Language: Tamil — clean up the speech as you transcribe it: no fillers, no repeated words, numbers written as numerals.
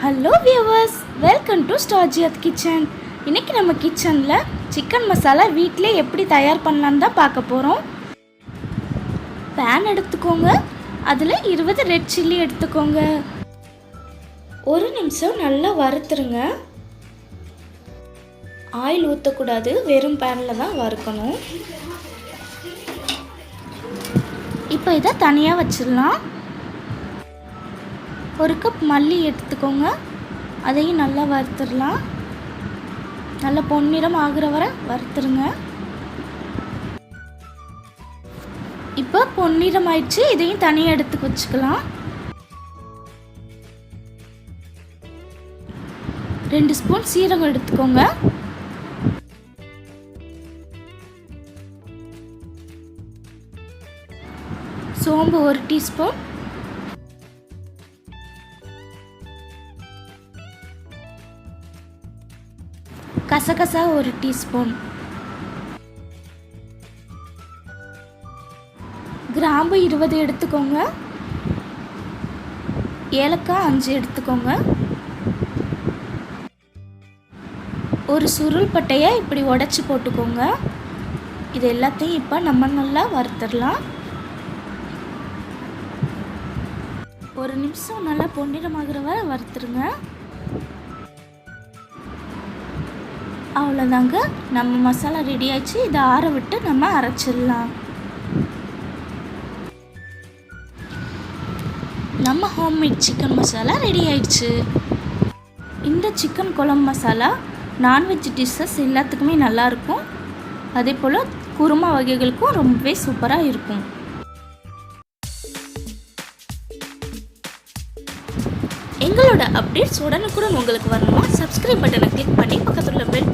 Hello viewers, welcome to JIYATH kitchen. இன்றைக்கி நம்ம கிச்சனில் சிக்கன் மசாலா வீட்டிலே எப்படி தயார் பண்ணலான்னு தான் பார்க்க போகிறோம். பேன் எடுத்துக்கோங்க, அதில் 20 ரெட் சில்லி எடுத்துக்கோங்க. ஒரு நிமிஷம் நல்லா வறுத்துருங்க. ஆயில் ஊற்றக்கூடாது, வெறும் பேனில் தான் வறுக்கணும். இப்போ இதை தனியாக வச்சிடலாம். ஒரு கப் மல்லி எடுத்துக்கோங்க, அதையும் நல்லா வறுத்துடலாம். நல்லா பொன்னிறம் ஆகிற வரை வறுத்துருங்க. இப்போ பொன்னிறம் ஆயிடுச்சு, இதையும் தனியாக எடுத்து வச்சுக்கலாம். 2 ஸ்பூன் சீரகம் எடுத்துக்கோங்க. சோம்பு 1 டீஸ்பூன். கசகசா 1 டீஸ்பூன். கிராம்பு 20 எடுத்துக்கோங்க. ஏலக்காய் 5 எடுத்துக்கோங்க. ஒரு சுருள் பட்டையை இப்படி உடைச்சி போட்டுக்கோங்க. இது எல்லாத்தையும் இப்போ நம்ம நல்லா வறுத்துடலாம். ஒரு நிமிஷம் நல்லா பொன்னிறமாகிற வரை வறுத்துருங்க. அவ்வளோதாங்க, நம்ம மசாலா ரெடி ஆயிடுச்சு. இதை ஆற விட்டு நம்ம அரைச்சிடலாம். நம்ம ஹோம்மேட் சிக்கன் மசாலா ரெடி ஆயிடுச்சு. இந்த சிக்கன் குழம்பு மசாலா நான்வெஜ் டிஷ்ஷஸ் எல்லாத்துக்குமே நல்லாயிருக்கும். அதே போல் குருமா வகைகளுக்கும் ரொம்பவே சூப்பராக இருக்கும். எங்களோட அப்டேட்ஸ் உடனுக்குடன் உங்களுக்கு வரணுமா? சப்ஸ்கிரைப் பட்டனை கிளிக் பண்ணி பக்கத்தில் பெல்